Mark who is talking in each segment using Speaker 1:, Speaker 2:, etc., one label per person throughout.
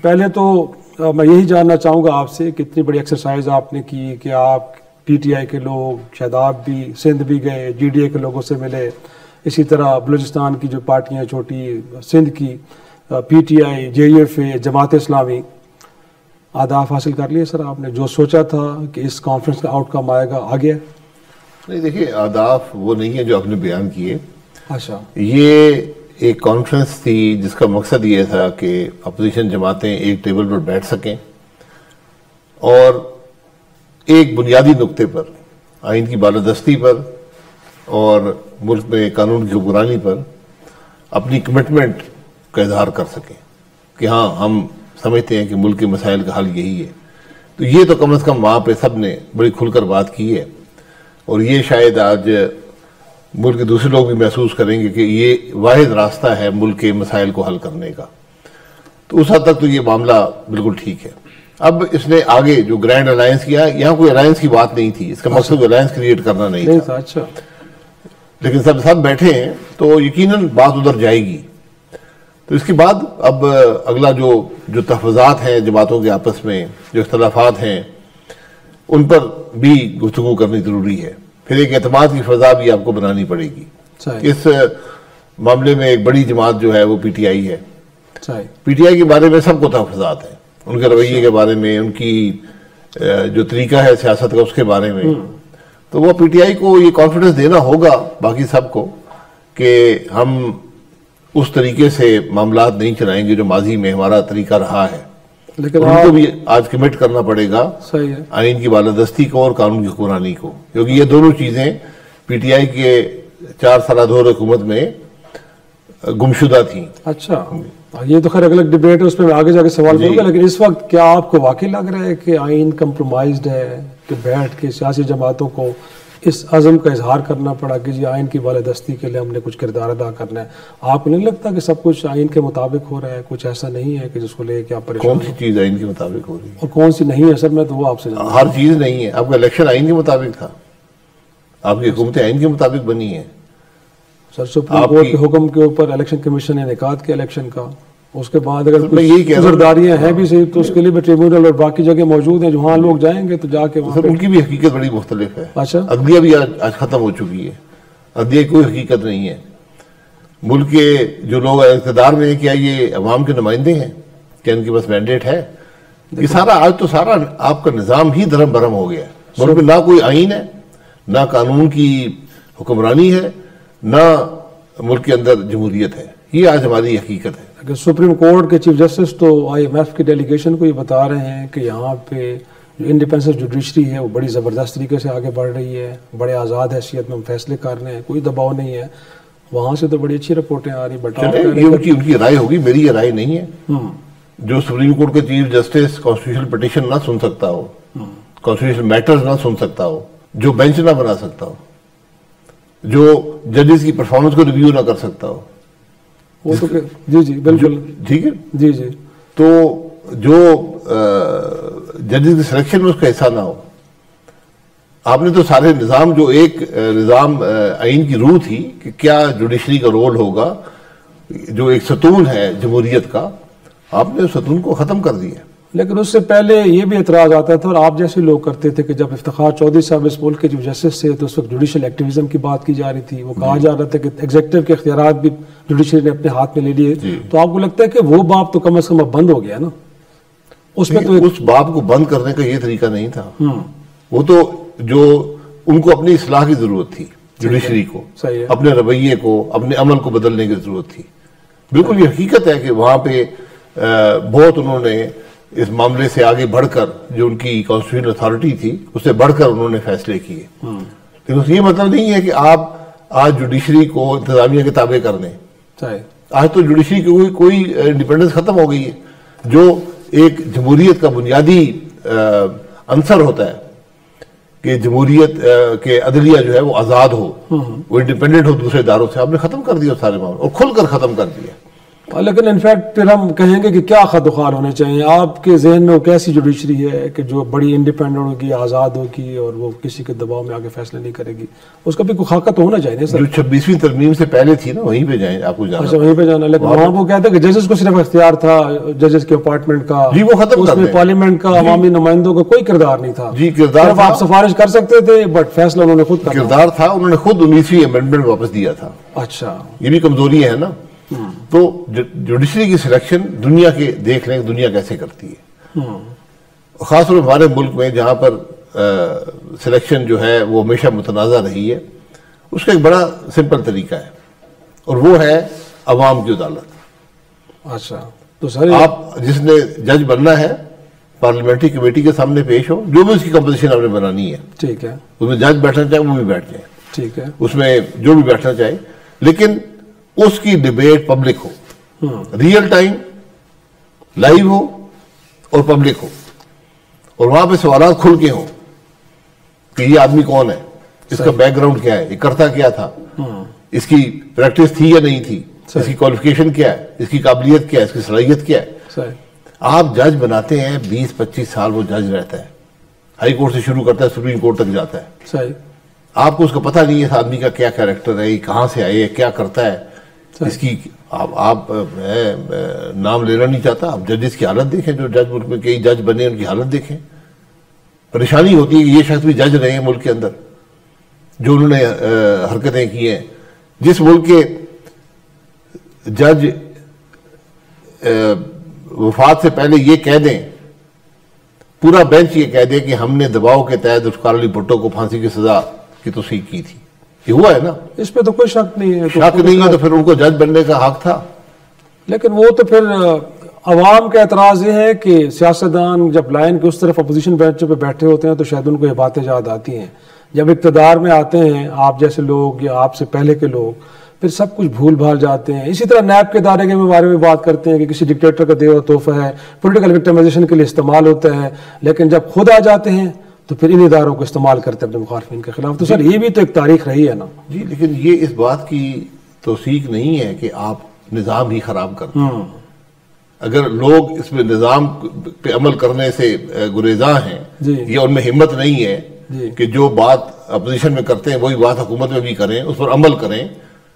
Speaker 1: पहले तो मैं यही जानना चाहूँगा आपसे कि इतनी बड़ी एक्सरसाइज आपने की कि आप पीटीआई के लोग, शादाब भी सिंध भी गए, जीडीए के लोगों से मिले, इसी तरह बलूचिस्तान की जो पार्टियाँ छोटी, सिंध की पीटीआई, जेयूएफए, जमात इस्लामी, आदाफ हासिल कर लिए सर आपने? जो सोचा था कि इस कॉन्फ्रेंस का आउटकम आएगा आ गया?
Speaker 2: नहीं, देखिए आदाफ वो नहीं है जो आपने बयान किए।
Speaker 1: अच्छा,
Speaker 2: ये एक कॉन्फ्रेंस थी जिसका मकसद ये था कि अपोजिशन जमातें एक टेबल पर बैठ सकें और एक बुनियादी नुक्ते पर, आइन की बालादस्ती पर और मुल्क में कानून की हुक्मरानी पर अपनी कमिटमेंट का इजहार कर सकें कि हाँ, हम समझते हैं कि मुल्क के मसाइल का हल यही है। तो ये तो कम से कम वहाँ पे सब ने बड़ी खुलकर बात की है और ये शायद आज मुल्क के दूसरे लोग भी महसूस करेंगे कि ये वाहिद रास्ता है मुल्क के मसाइल को हल करने का। तो उस हद तक तो ये मामला बिल्कुल ठीक है। अब इसने आगे जो ग्रैंड अलायंस किया, यहाँ कोई अलायंस की बात नहीं थी, इसका मकसद अलायंस क्रिएट करना नहीं था।
Speaker 1: अच्छा,
Speaker 2: लेकिन सब बैठे हैं तो यकीनन बात उधर जाएगी। तो इसके बाद अब अगला जो तहफ़्फ़ुज़ात हैं जमातों के आपस में, जो इख्तलाफात हैं, उन पर भी गुफ्तगू करनी ज़रूरी है। फिर एक एतमाद की फ़ज़ा भी आपको बनानी पड़ेगी। इस मामले में एक बड़ी जमात जो है वो पीटीआई है। पीटीआई के बारे में सबको तहफ़्फ़ुज़ात हैं, उनके रवैये के बारे में, उनकी जो तरीका है सियासत का उसके बारे में। तो वो पीटीआई को ये कॉन्फिडेंस देना होगा बाकी सबको कि हम उस तरीके से मामलात नहीं चलाएंगे जो माजी में हमारा तरीका रहा है। लेकिन उनको भी आज कमिट करना पड़ेगा
Speaker 1: सही है
Speaker 2: आइन की बालादस्ती को और कानून की हुक्मरानी को, क्योंकि ये दोनों चीजें पीटीआई के 4 साल दौर हुकूमत में गुमशुदा थी।
Speaker 1: अच्छा, ये तो खैर अलग डिबेट है, उसमें आगे जाके सवाल करूंगा। लेकिन इस वक्त क्या आपको वाकई लग रहा है कि आइन कंप्रोमाइज्ड है कि बैठ के सियासी जमातों को इस अज़म का इजहार करना पड़ा कि जी आइन की बालादस्ती के लिए हमने कुछ किरदार अदा करना है? आपको नहीं लगता कि सब कुछ आइन के मुताबिक हो रहा है? कुछ ऐसा नहीं है कि जिसको लेके आप परेशान?
Speaker 2: कौन सी चीज आइन के मुताबिक हो रही है
Speaker 1: और कौन सी नहीं है सर? मैं तो वो आपसे
Speaker 2: हर चीज नहीं है। आपका इलेक्शन आइन के मुताबिक था, आपकी हुकूमतें आइन के मुताबिक बनी है।
Speaker 1: सर सुप्रीम कोर्ट के हुक्म के ऊपर इलेक्शन कमीशन ने इनेकाद किया इलेक्शन का, उसके बाद अगर गुजरदारियां हैं भी सही तो उसके लिए भी ट्रिब्यूनल और बाकी जगह मौजूद हैं, जहाँ लोग जाएंगे तो जाके
Speaker 2: उनकी भी हकीकत बड़ी मुख्तलिफ है।
Speaker 1: अच्छा,
Speaker 2: अदलिया भी आज खत्म हो चुकी है, अदलिया की कोई हकीकत नहीं है। मुल्क के जो लोग इक़्तिदार में, क्या ये अवाम के नुमाइंदे हैं? क्या इनके पास मैंडेट है? ये सारा आज तो सारा आपका निज़ाम ही धर्म भरम हो गया। मुल्क में ना कोई आइन है, ना कानून की हुक्मरानी है, ना मुल्क के अंदर जमहूरियत है। ये आज हमारी हकीकत है।
Speaker 1: सुप्रीम कोर्ट के चीफ जस्टिस तो IMF की डेलीगेशन को ये बता रहे हैं कि यहाँ पे जो इंडिपेंडेंस जुडिशरी है वो बड़ी ज़बरदस्त तरीके से आगे बढ़ रही है, बड़े आज़ाद हैसियत में हम फैसले कर रहे हैं, कोई दबाव नहीं है। वहाँ से तो बड़ी अच्छी रिपोर्टें आ रही। बट
Speaker 2: ये उनकी राय होगी, मेरी ये राय नहीं है। जो सुप्रीम कोर्ट के चीफ जस्टिस कॉन्स्टिट्यूशनल पिटीशन ना सुन सकता हो, कॉन्स्टिट्यूशनल मैटर्स ना सुन सकता हो, जो बेंच ना बना सकता हो, जो जजेस की परफॉर्मेंस को रिव्यू ना कर सकता हो,
Speaker 1: वो तो जी जी बिल्कुल
Speaker 2: ठीक है
Speaker 1: जी जी,
Speaker 2: तो जो जजेस की सिलेक्शन में उसका हिस्सा ना हो। आपने तो सारे निज़ाम, जो एक निज़ाम आइन की रूह थी कि क्या जुडिशरी का रोल होगा, जो एक सतून है जमहूरियत का, आपने उस सतून को ख़त्म कर दिया।
Speaker 1: लेकिन उससे पहले ये भी एतराज़ आता था और आप जैसे लोग करते थे कि जब इफ्तिखार चौधरी साहब इस मुल्क के चीफ जस्टिस थे तो उस वक्त जुडिशल एक्टिविज्म की बात की जा रही थी। वो कहा जा रहा था कि एग्जीक्यूटिव के इख्तियार भी जुडिशरी ने अपने हाथ में ले लिए। तो आपको लगता है कि वो बाप तो कम से कम अब बंद हो गया ना? उसमें तो
Speaker 2: उस बाप को बंद करने का ये तरीका नहीं था। वो तो जो उनको अपनी इस्लाह की जरूरत थी, जुडिशरी को अपने रवैये को, अपने अमल को बदलने की जरूरत थी। बिल्कुल ये हकीकत है कि वहां पे बहुत उन्होंने इस मामले से आगे बढ़कर, जो उनकी कॉन्स्टिट्यूशनल अथॉरिटी थी उससे बढ़कर उन्होंने फैसले किए। लेकिन ये मतलब नहीं है कि आप आज जुडिशरी को इंतजामिया के ताबे कर दें। आज तो जुडिशरी की कोई इंडिपेंडेंस खत्म हो गई है। जो एक जमहूरियत का बुनियादी अंसर होता है कि जमहूरियत के अदलिया जो है वो आज़ाद हो, वो इंडिपेंडेंट हो दूसरे इदारों से, आपने खत्म कर दिया सारे मामले और खुलकर खत्म कर दिया।
Speaker 1: लेकिन इनफैक्ट फिर हम कहेंगे कि क्या खदुखाल होने चाहिए आपके जहन में, वो कैसी जुडिशरी है कि जो बड़ी इंडिपेंडेंट होगी, आज़ाद होगी और वो किसी के दबाव में आके फैसले नहीं करेगी? उसका भी कोई खाका तो होना चाहिए सर।
Speaker 2: जो 26वीं तरमीम से पहले थी ना, वहीं पे जाएं, आपको जाना।
Speaker 1: अच्छा, वहीं पे जाना। लेकिन वहाँ वो कहते हैं कि जजेस को सिर्फ इख्तियार था, जजेस के अपार्टमेंट का
Speaker 2: जी, वो खत्म कर
Speaker 1: उसमें
Speaker 2: दें।
Speaker 1: पार्लियामेंट का अवामी नुमाइंदों का कोई किरदार नहीं था।
Speaker 2: जी, किरदार
Speaker 1: सिर्फ
Speaker 2: था।
Speaker 1: आप सिफारिश कर सकते थे, बट फैसला उन्होंने खुद करना।
Speaker 2: किरदार था, उन्होंने खुद 19वीं अमेंडमेंट वापस दिया था।
Speaker 1: अच्छा,
Speaker 2: ये भी कमजोरियां है ना। तो जुडिशरी की सिलेक्शन दुनिया के देख लें, दुनिया कैसे करती है। खासतौर पर हमारे मुल्क में जहां पर सिलेक्शन जो है वो हमेशा मुतनाज़ा रही है, उसका एक बड़ा सिंपल तरीका है और वो है अवाम की अदालत।
Speaker 1: अच्छा, तो सर
Speaker 2: आप जिसने जज बनना है पार्लियामेंट्री कमेटी के सामने पेश हो, जो भी उसकी कंपोजिशन आपने बनानी है,
Speaker 1: ठीक है,
Speaker 2: उसमें जज बैठना चाहे वो भी बैठ जाए,
Speaker 1: ठीक है,
Speaker 2: उसमें जो भी बैठना चाहे, लेकिन उसकी डिबेट पब्लिक हो, रियल टाइम लाइव हो और पब्लिक हो, और वहां पे सवाल खुल के हो कि ये आदमी कौन है, इसका बैकग्राउंड क्या है, ये करता क्या था, इसकी प्रैक्टिस थी या नहीं थी, इसकी क्वालिफिकेशन क्या है, इसकी काबिलियत क्या है, इसकी सलाहियत क्या है। आप जज बनाते हैं, 20-25 साल वो जज रहता है, हाई कोर्ट से शुरू करता है, सुप्रीम कोर्ट तक जाता है।
Speaker 1: सही,
Speaker 2: आपको उसका पता नहीं है इस आदमी का क्या कैरेक्टर है, ये कहाँ से आए, क्या करता है, इसकी आप मैं नाम लेना नहीं चाहता, आप जजेस की हालत देखें, जो जज मुल्क में कई जज बने उनकी हालत देखें। परेशानी होती है कि ये शख्स भी जज रहे हैं मुल्क के अंदर, जो उन्होंने हरकतें की हैं। जिस मुल्क के जज वफात से पहले ये कह दें, पूरा बेंच ये कह दे कि हमने दबाव के तहत उस काली भुट्टो को फांसी की सजा की तौसीक की थी, ये हुआ है ना,
Speaker 1: इस पे तो कोई शक नहीं है।
Speaker 2: शक नहीं है तो फिर उनको जज बनने का हक था।
Speaker 1: लेकिन वो तो फिर अवाम का एतराज ये है कि सियासतदान जब लाइन के उस तरफ अपोजिशन बेंचों पे बैठे होते हैं तो शायद उनको ये बातें याद आती हैं। जब इक़्तिदार में आते हैं आप जैसे लोग या आपसे पहले के लोग, फिर सब कुछ भूल भाल जाते हैं। इसी तरह नैब के दायरे के बारे में बात करते हैं कि किसी डिक्टेटर का दिया हुआ तोहफा है, पॉलिटिकल विक्टिमाइजेशन के लिए इस्तेमाल होता है, लेकिन जब खुद आ जाते हैं तो फिर इन इदारों को इस्तेमाल करते हैं अपने मुखालिफिन के खिलाफ। तो सर ये भी तो एक तारीख रही है ना
Speaker 2: जी, लेकिन ये इस बात की तौसीक नहीं है कि आप निज़ाम ही खराब करते हैं। अगर लोग इसमें निज़ाम पे अमल करने से गुरेजा हैं या उनमें हिम्मत नहीं है कि जो बात अपोजिशन में करते हैं वही बात हुकूमत में भी करें, उस पर अमल करें।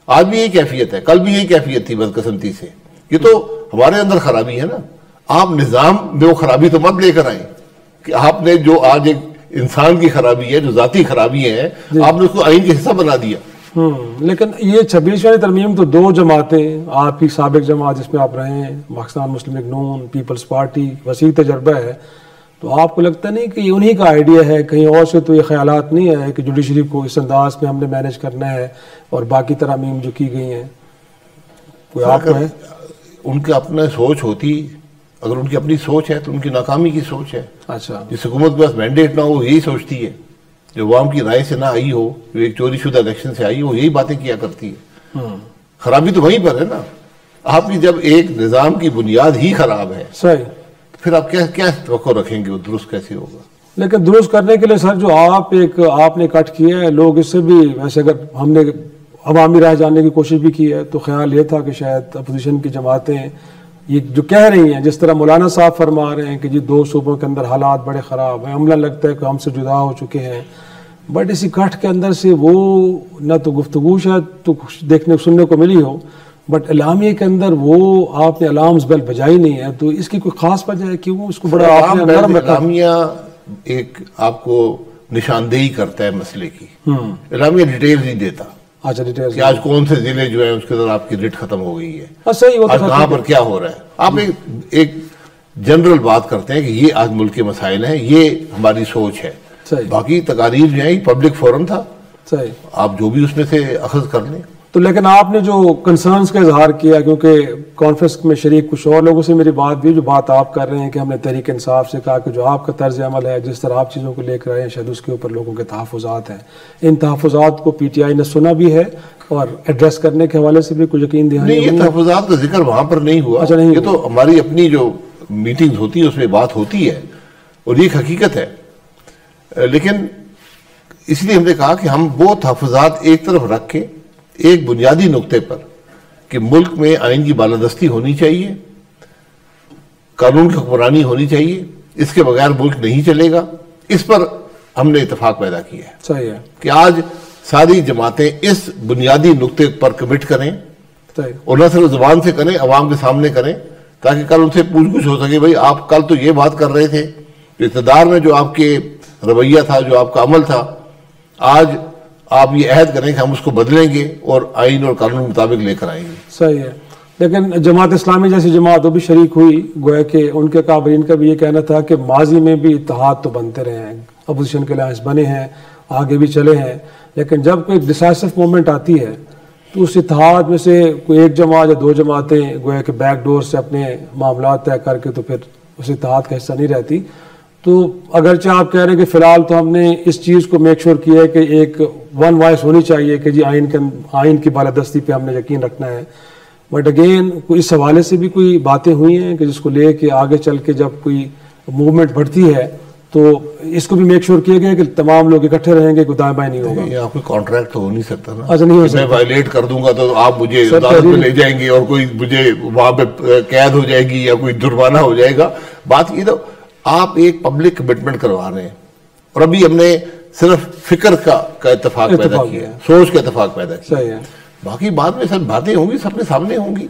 Speaker 2: आज भी यही कैफियत है, कल भी यही कैफियत थी बदकिस्मती से। ये तो हमारे अंदर खराबी है ना। आप निज़ाम में वो खराबी तो मत लेकर आए कि आपने जो आज एक इंसान की खराबी है, जो जाती खराबी है, आपने उसको आइन का हिस्सा बना दिया।
Speaker 1: लेकिन ये 26वीं तरमीम तो दो जमातें, आपकी साबिक जमात जिसमें आप रहे हैं, पाकिस्तान मुस्लिम लीग नून, पीपल्स पार्टी, वसी तजर्बा है, तो आपको लगता नहीं कि उन्हीं का आइडिया है, कहीं और से तो ये ख्यालात नहीं है कि जुडिशरी को इस अंदाज में हमने मैनेज करना है और बाकी तरमीम जो की गई हैं कोई आपको है?
Speaker 2: उनकी अपना सोच होती, अगर उनकी अपनी सोच है तो उनकी नाकामी की सोच है।
Speaker 1: अच्छा,
Speaker 2: जिस हुकूमत के पास मैंडेट ना हो यही सोचती है, जो अवाम की राय से ना आई हो, जो एक चोरी शुदा इलेक्शन से आई हो, यही बातें किया करती है। खराबी तो वहीं पर है ना। आपकी जब एक निज़ाम की बुनियाद ही खराब है,
Speaker 1: सही,
Speaker 2: फिर आप क्या क्या तवक्को रखेंगे, वो दुरुस्त कैसे होगा?
Speaker 1: लेकिन दुरुस्त करने के लिए सर जो आपने कट किया है, लोग इससे भी वैसे अगर हमने अवामी राय जानने की कोशिश भी की है तो ख्याल ये था कि शायद अपोजिशन की जमातें ये जो कह रही हैं, जिस तरह मौलाना साहब फरमा रहे हैं कि जी 2 सूबों के अंदर हालात बड़े ख़राब हैं, अमला लगता है कि हमसे जुदा हो चुके हैं, बट इसी कट के अंदर से वो न तो गुफ्तगू शायद तो देखने सुनने को मिली हो, बट इलामिया के अंदर वो आपने अलार्म्स बेल बजाई नहीं है। तो इसकी कोई खास वजह है? क्यों इसको बड़ा आपने नरम रखा?
Speaker 2: इलामिया एक आपको निशानदेही करता है मसले की, इलामिया डिटेल नहीं देता।
Speaker 1: अच्छा, डिटेल
Speaker 2: कि आज कौन से जिले जो है उसके अंदर आपकी रिट खत्म हो गई है,
Speaker 1: सही, वो
Speaker 2: आज कहाँ पर क्या हो रहा है। आप एक जनरल बात करते हैं कि ये आज मुल्क के मसाइल हैं, ये हमारी सोच है। बाकी तकारीर जो है पब्लिक फोरम था, सही, आप जो भी उसमें से अखज़ कर लें।
Speaker 1: तो लेकिन आपने जो कंसर्न्स का इजहार किया, क्योंकि कॉन्फ्रेंस में शरीक कुछ और लोगों से मेरी बात भी, जो बात आप कर रहे हैं कि हमने तहरीक इंसाफ से कहा कि जो आपका तर्ज अमल है, जिस तरह आप चीज़ों को लेकर आए हैं, शायद उसके ऊपर लोगों के तहफ़्फ़ुज़ात हैं। इन तहफ़्फ़ुज़ात को PTI ने सुना भी है और एड्रेस करने के हवाले से भी कुछ यकीन दिया?
Speaker 2: नहीं, ये तहफ़्फ़ुज़ात का जिक्र वहाँ पर नहीं हुआ।
Speaker 1: अच्छा, नहीं,
Speaker 2: ये तो हमारी अपनी जो मीटिंग्स होती है उसमें बात होती है और ये हकीकत है। लेकिन इसलिए हमने कहा कि हम वो तहफ़्फ़ुज़ात एक तरफ रख के एक बुनियादी नुक्ते पर कि मुल्क में आइन की बालादस्ती होनी चाहिए, कानून की हुक्मरानी होनी चाहिए, इसके बगैर मुल्क नहीं चलेगा। इस पर हमने इत्तेफाक पैदा किया है।
Speaker 1: सही है
Speaker 2: कि आज सारी जमातें इस बुनियादी नुक्ते पर कमिट करें और न सिर्फ जुबान से करें, अवाम के सामने करें, ताकि कल उनसे पूछ हो सके, भाई आप कल तो ये बात कर रहे थे, इक़्तिदार में जो आपके रवैया था, जो आपका अमल था, आज आप ये अहद करें कि हम उसको बदलेंगे और आइन और कानून के मुताबिक लेकर आएंगे।
Speaker 1: सही है। लेकिन जमात इस्लामी जैसी जमात वो भी शरीक हुई, गोया कि उनके काबरीन का भी ये कहना था कि माजी में भी इत्तेहाद तो बनते रहे हैं, अपोजिशन के अलायंस बने हैं, आगे भी चले हैं, लेकिन जब कोई डिसाइसिव मोमेंट आती है तो उस इत्तेहाद में से कोई एक जमात या दो जमातें गोया कि बैक डोर से अपने मामला तय करके तो फिर उस इत्तेहाद का हिस्सा नहीं रहती। तो अगरचे आप कह रहे हैं कि फ़िलहाल तो हमने इस चीज़ को मेक श्योर किया है कि एक वन वॉइस होनी चाहिए कि जी आइन की बालादस्ती पे हमने यकीन रखना है, बट अगेन इस हवाले से भी कोई बातें हुई हैं कि जिसको ले के आगे चल के जब कोई मूवमेंट बढ़ती है तो इसको भी मेक श्योर किया गया कि तमाम लोग इकट्ठे रहेंगे, कोई दाएं बाएं नहीं होगा।
Speaker 2: ये आपको कॉन्ट्रैक्ट तो हो नहीं सकता ना।
Speaker 1: अच्छा, नहीं हो सकता।
Speaker 2: मैं वायलेट कर दूंगा तो आप मुझे अदालत में ले जाएंगे और कोई मुझे वहां पे कैद हो जाएगी या कोई जुर्माना हो जाएगा। बात ये तो आप एक पब्लिक कमिटमेंट करवा रहे हैं और अभी हमने सिर्फ फिक्र का इत्तेफाक पैदा किया, सोच का इत्तेफाक पैदा किया।
Speaker 1: सही है।
Speaker 2: बाकी बाद में सब बातें होंगी, सबके सामने होंगी।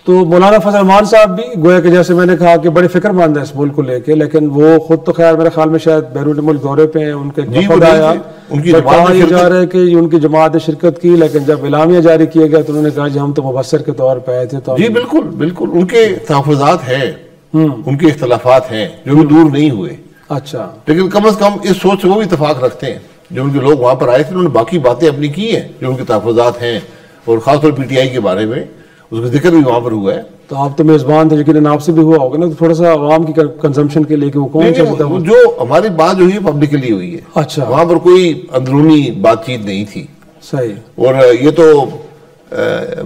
Speaker 1: तो मौलाना फजल रहमान साहब भी गोया कि जैसे मैंने कहा कि बड़े फिक्रमंद है इस मुल्क को लेके, लेकिन वो खुद तो खैर मेरे ख्याल में शायद बैरून मुल्क दौरे पे हैं, उनके वफद आया,
Speaker 2: उनकी
Speaker 1: कहा यह जा रहा है कि उनकी जमात ने शिरकत की, लेकिन जब इलामिया जारी किया गया तो उन्होंने कहा जी हम तो मुबस्सर के तौर पर आए थे। तो
Speaker 2: जी बिल्कुल बिल्कुल, उनके तहफ़्फ़ुज़ात हैं, उनके इख्तलाफात हैं जो भी दूर नहीं हुए।
Speaker 1: अच्छा,
Speaker 2: लेकिन कम से कम इस सोच से वो भी इत्तेफाक रखते हैं। जो उनके लोग वहां पर आए थे उन्होंने बाकी बातें अपनी की हैं जो उनके तहफ़्फ़ुज़ात हैं, और खासतौर पीटीआई के बारे में उसका जिक्र भी वहां पर हुआ है।
Speaker 1: तो आप तो मेजबान थे, यकीनन आपसे भी हुआ होगा ना, तो थोड़ा सा आवाम की कंजम्पशन के लिए कि वो कौन सा
Speaker 2: जो हमारी बात जो हुई है पब्लिकली हुई है।
Speaker 1: अच्छा,
Speaker 2: वहां पर कोई अंदरूनी बातचीत नहीं थी।
Speaker 1: सही।
Speaker 2: और ये तो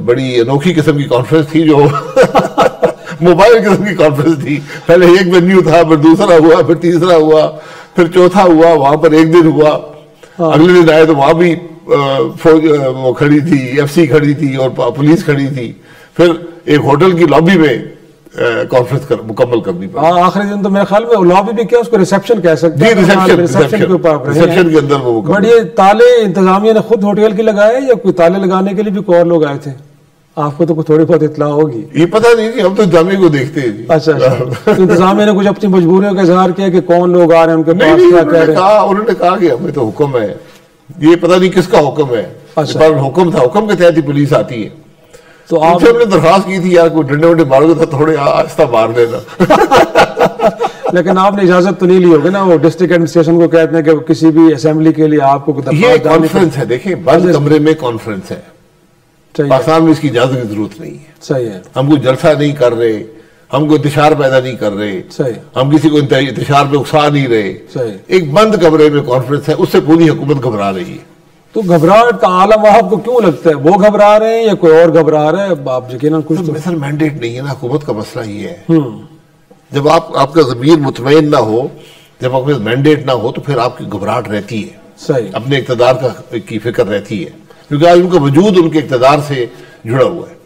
Speaker 2: बड़ी अनोखी किस्म की कॉन्फ्रेंस थी जो मोबाइल किस्म की कॉन्फ्रेंस थी। पहले एक वेन्यू था, फिर दूसरा हुआ, फिर तीसरा हुआ, फिर चौथा हुआ, वहां पर एक दिन हुआ। हाँ। अगले दिन आए तो वहां भी फौज वो खड़ी थी, एफसी खड़ी थी और पुलिस खड़ी थी। फिर एक होटल की लॉबी में कॉन्फ्रेंस मुकम्मल करनी पड़ी।
Speaker 1: आखिरी दिन तो मेरे ख्याल में लॉबी भी क्या उसको रिसेप्शन कह सकते हैं, रिसेप्शन के ऊपर
Speaker 2: रिसेप्शन के अंदर वो
Speaker 1: बट ये ताले इंतजामिया ने खुद होटल के लगाए या कोई ताले लगाने के लिए भी कोई और लोग आए थे? आपको तो थोड़ी बहुत इत्तला होगी।
Speaker 2: ये पता नहीं थी, हम तो इंतजामिया को देखते हैं।
Speaker 1: अच्छा, तो इंतजामिया ने कुछ अपनी मजबूरियों का इजहार किया कि कौन लोग आ रहे हैं उनके पास, क्या कह रहे हैं?
Speaker 2: उन्होंने कहा कि हमें तो हुक्म है, ये पता नहीं किसका हुक्म है।
Speaker 1: अच्छा,
Speaker 2: हुक्म था, हुक्म के तहत ही पुलिस आती है।
Speaker 1: तो आपने
Speaker 2: हमने दरखास्त की थी यार कोई डंडे वंडे मारोगे तो थोड़े आहिस्ता मार देना।
Speaker 1: लेकिन आपने इजाजत तो नहीं ली होगी ना, वो डिस्ट्रिक्ट एडमिनिस्ट्रेशन को कहते हैं कि किसी भी असेंबली के लिए आपको
Speaker 2: ये कॉन्फ्रेंस है, देखिए बंद कमरे में कॉन्फ्रेंस है, पाकिस्तान में इसकी इजाजत की जरूरत नहीं है।
Speaker 1: सही है।
Speaker 2: हम कोई जलसा नहीं कर रहे, हम कोई इंतशार पैदा नहीं कर रहे,
Speaker 1: सही,
Speaker 2: हम किसी को इंतशार पे उकसा नहीं रहे।
Speaker 1: सही।
Speaker 2: एक बंद कमरे में कॉन्फ्रेंस है, उससे पूरी हुकूमत घबरा रही है।
Speaker 1: तो घबराहट का आलम आपको क्यों लगता है? वो घबरा रहे हैं या कोई और घबरा रहा है? आप यकीनन कुछ तो
Speaker 2: सर मैंडेट नहीं है ना, हुकूमत का मसला ये है। जब आपका ज़मीर मुतमईन ना हो, जब आपके मैंडेट ना हो, तो फिर आपकी घबराहट रहती है।
Speaker 1: सही,
Speaker 2: अपने इक़्तिदार की फिक्र रहती है, क्योंकि आज उनका वजूद उनके इक़्तिदार से जुड़ा हुआ है।